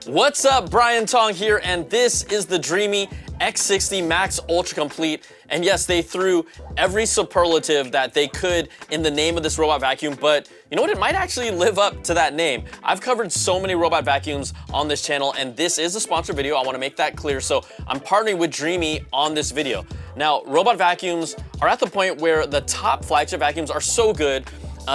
What's up, Brian Tong here, and this is the Dreame X60 Max Ultra Complete. And yes, they threw every superlative that they could in the name of this robot vacuum, but you know what? It might actually live up to that name. I've covered so many robot vacuums on this channel, and this is a sponsored video. I want to make that clear, so I'm partnering with Dreame on this video. Now, robot vacuums are at the point where the top flagship vacuums are so good,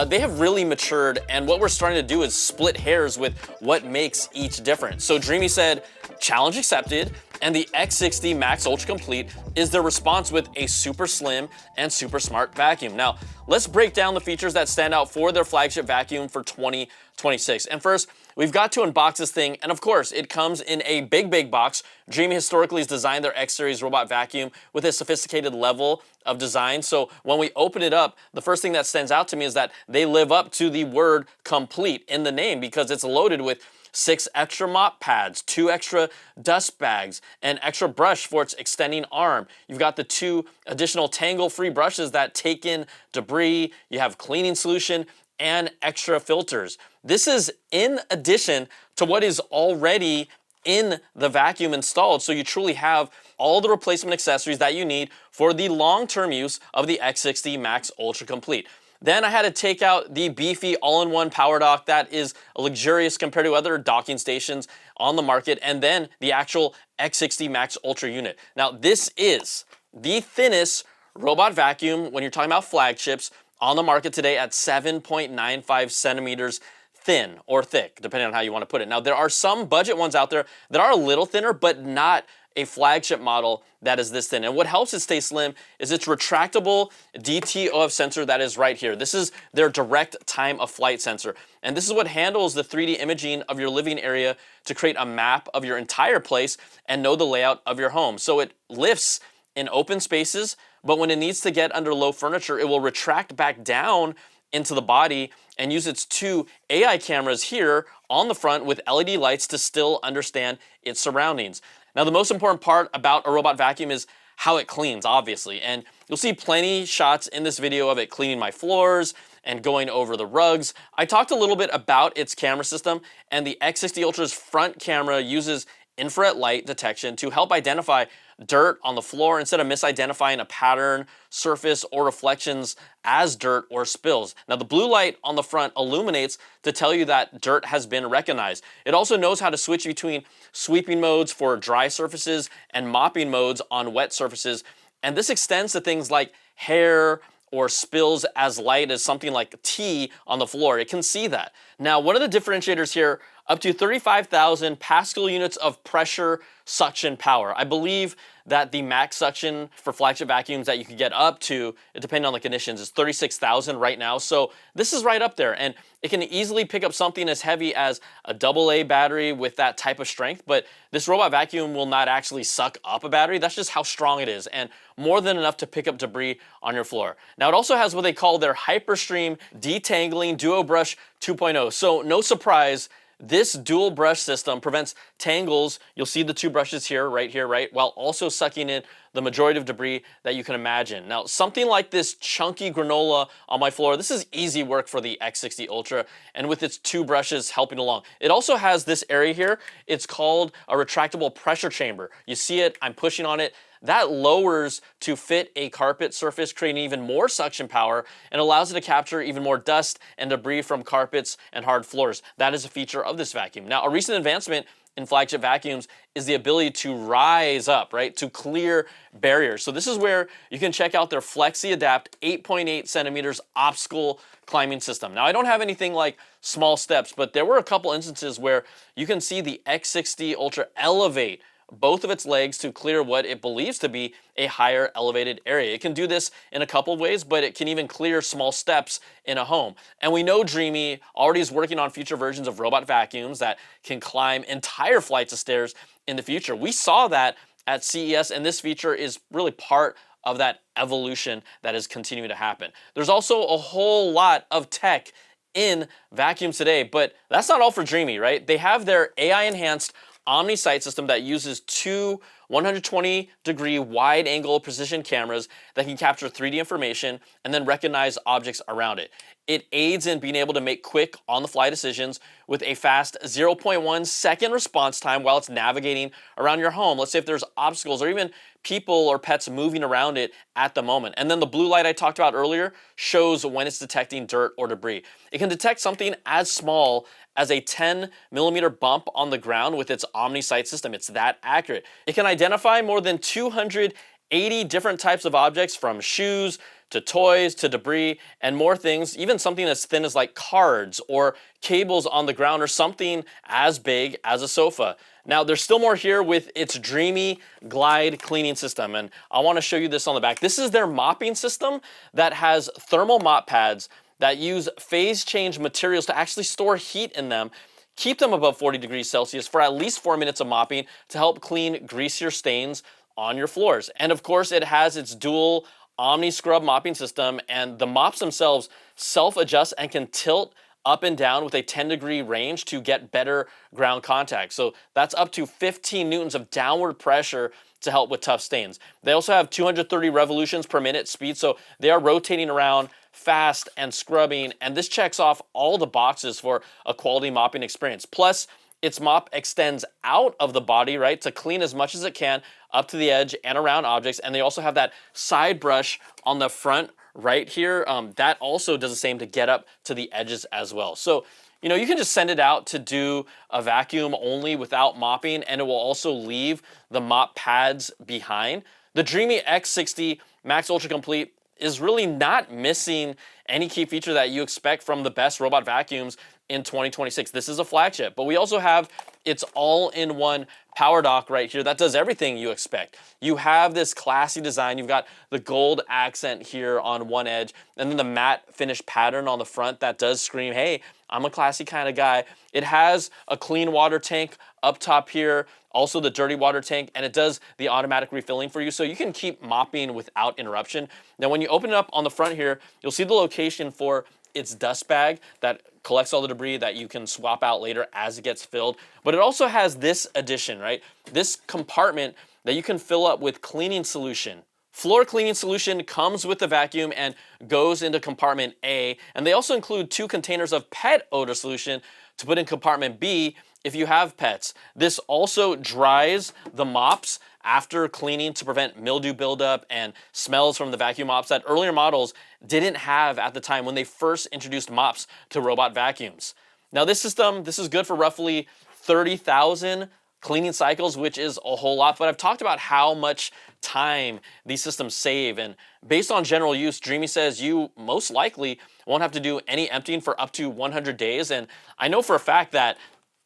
they have really matured, and what we're starting to do is split hairs with what makes each different. So Dreame said, challenge accepted, and the X60 Max Ultra Complete is their response with a super slim and super smart vacuum. Now, let's break down the features that stand out for their flagship vacuum for 2026. And first, we've got to unbox this thing, and of course, it comes in a big box. Dreame historically has designed their X-Series robot vacuum with a sophisticated level of design, so when we open it up, the first thing that stands out to me is that they live up to the word complete in the name, because it's loaded with 6 extra mop pads, 2 extra dust bags, an extra brush for its extending arm. You've got the 2 additional tangle-free brushes that take in debris. You have cleaning solution and extra filters. This is in addition to what is already in the vacuum installed, so you truly have all the replacement accessories that you need for the long-term use of the X60 Max Ultra Complete. Then I had to take out the beefy all-in-one power dock that is luxurious compared to other docking stations on the market, and then the actual X60 Max Ultra unit. Now, this is the thinnest robot vacuum when you're talking about flagships on the market today at 7.95 centimeters thin or thick, depending on how you want to put it. Now, there are some budget ones out there that are a little thinner, but not a flagship model that is this thin. And what helps it stay slim is its retractable DTOF sensor that is right here. This is their direct time of flight sensor. And this is what handles the 3D imaging of your living area to create a map of your entire place and know the layout of your home. So it lifts in open spaces, but when it needs to get under low furniture, it will retract back down into the body and use its 2 AI cameras here on the front with LED lights to still understand its surroundings. Now, the most important part about a robot vacuum is how it cleans, obviously, and you'll see plenty shots in this video of it cleaning my floors and going over the rugs. I talked a little bit about its camera system, and the X60 Ultra's front camera uses infrared light detection to help identify dirt on the floor instead of misidentifying a pattern, surface, or reflections as dirt or spills. Now, the blue light on the front illuminates to tell you that dirt has been recognized. It also knows how to switch between sweeping modes for dry surfaces and mopping modes on wet surfaces, and this extends to things like hair or spills as light as something like tea on the floor. It can see that. Now, one of the differentiators here, up to 35,000 Pascal units of pressure suction power. I believe that the max suction for flagship vacuums that you can get up to, depending on the conditions, is 36,000 right now. So this is right up there, and it can easily pick up something as heavy as a AA battery with that type of strength, but this robot vacuum will not actually suck up a battery. That's just how strong it is, and more than enough to pick up debris on your floor. Now, it also has what they call their Hyperstream Detangling Duo Brush 2.0. So no surprise, this dual brush system prevents tangles. You'll see the 2 brushes here, right, while also sucking in the majority of debris that you can imagine. Now, something like this chunky granola on my floor, this is easy work for the X60 Ultra, and with its 2 brushes helping along. It also has this area here. It's called a retractable pressure chamber. You see it, I'm pushing on it. That lowers to fit a carpet surface, creating even more suction power, and allows it to capture even more dust and debris from carpets and hard floors. That is a feature of this vacuum. Now, a recent advancement in flagship vacuums is the ability to rise up, right, to clear barriers. So this is where you can check out their Flexi Adapt 8.8 centimeters obstacle climbing system. Now, I don't have anything like small steps, but there were a couple instances where you can see the X60 Ultra elevate both of its legs to clear what it believes to be a higher elevated area. It can do this in a couple of ways, but it can even clear small steps in a home. And we know Dreame already is working on future versions of robot vacuums that can climb entire flights of stairs in the future. We saw that at CES, and this feature is really part of that evolution that is continuing to happen. There's also a whole lot of tech in vacuums today, but that's not all for Dreame, right? They have their AI-enhanced Omni Sight system that uses 2 120-degree wide-angle precision cameras that can capture 3D information and then recognize objects around it. It aids in being able to make quick on-the-fly decisions with a fast 0.1 second response time while it's navigating around your home. Let's say if there's obstacles or even people or pets moving around it at the moment. And then the blue light I talked about earlier shows when it's detecting dirt or debris. It can detect something as small as a 10-millimeter bump on the ground with its Omni sight system. It's that accurate. It can identify more than 280 different types of objects, from shoes to toys to debris and more things, even something as thin as like cards or cables on the ground or something as big as a sofa. Now there's still more here with its Dreame Glide cleaning system, and I want to show you this on the back. This is their mopping system that has thermal mop pads that use phase change materials to actually store heat in them, keep them above 40 degrees Celsius for at least 4 minutes of mopping to help clean greasier stains on your floors. And of course it has its dual Omni Scrub mopping system, and the mops themselves self-adjust and can tilt up and down with a 10-degree range to get better ground contact. So that's up to 15 newtons of downward pressure to help with tough stains. They also have 230 revolutions per minute speed, so they are rotating around fast and scrubbing, and this checks off all the boxes for a quality mopping experience. Plus, its mop extends out of the body, right, to clean as much as it can up to the edge and around objects. And they also have that side brush on the front right here. That also does the same to get up to the edges as well. So, you know, you can just send it out to do a vacuum only without mopping, and it will also leave the mop pads behind. The Dreame X60 Max Ultra Complete is really not missing any key feature that you expect from the best robot vacuums in 2026. This is a flagship, but we also have its all-in-one power dock right here that does everything you expect. You have this classy design. You've got the gold accent here on one edge, and then the matte finish pattern on the front that does scream, hey, I'm a classy kind of guy. It has a clean water tank up top here, also the dirty water tank, and it does the automatic refilling for you, so you can keep mopping without interruption. Now, when you open it up on the front here, you'll see the location for its dust bag that collects all the debris that you can swap out later as it gets filled. But it also has this addition, right? This compartment that you can fill up with cleaning solution. Floor cleaning solution comes with the vacuum and goes into compartment A, and they also include 2 containers of pet odor solution to put in compartment B if you have pets. This also dries the mops after cleaning to prevent mildew buildup and smells from the vacuum mops that earlier models didn't have at the time when they first introduced mops to robot vacuums. Now this system, this is good for roughly 30,000 cleaning cycles, which is a whole lot, but I've talked about how much time these systems save, and based on general use, Dreame says you most likely won't have to do any emptying for up to 100 days, and I know for a fact that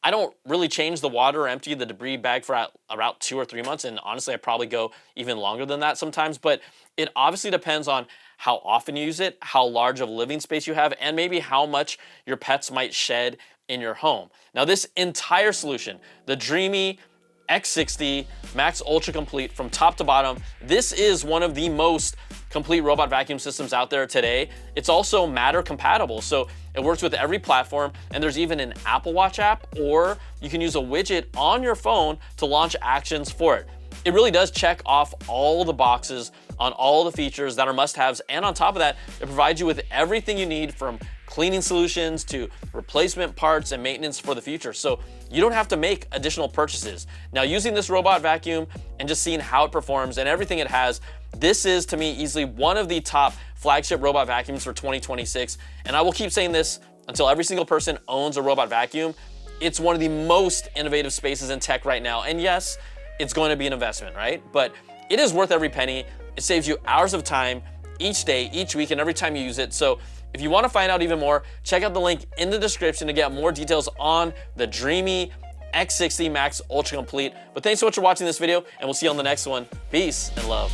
I don't really change the water or empty the debris bag for about 2 or 3 months, and honestly I probably go even longer than that sometimes, but it obviously depends on how often you use it, how large of a living space you have, and maybe how much your pets might shed in your home. Now this entire solution, the Dreame X60 Max Ultra Complete from top to bottom, this is one of the most complete robot vacuum systems out there today. It's also Matter compatible, so it works with every platform, and there's even an Apple Watch app, or you can use a widget on your phone to launch actions for it. It really does check off all the boxes on all the features that are must-haves, and on top of that, it provides you with everything you need from cleaning solutions to replacement parts and maintenance for the future, so you don't have to make additional purchases. Now, using this robot vacuum and just seeing how it performs and everything it has, this is, to me, easily one of the top flagship robot vacuums for 2026, and I will keep saying this until every single person owns a robot vacuum. It's one of the most innovative spaces in tech right now, and yes, it's going to be an investment, right? But it is worth every penny. It saves you hours of time each day, each week, and every time you use it. So if you want to find out even more, check out the link in the description to get more details on the Dreame X60 Max Ultra Complete. But thanks so much for watching this video, and we'll see you on the next one. Peace and love.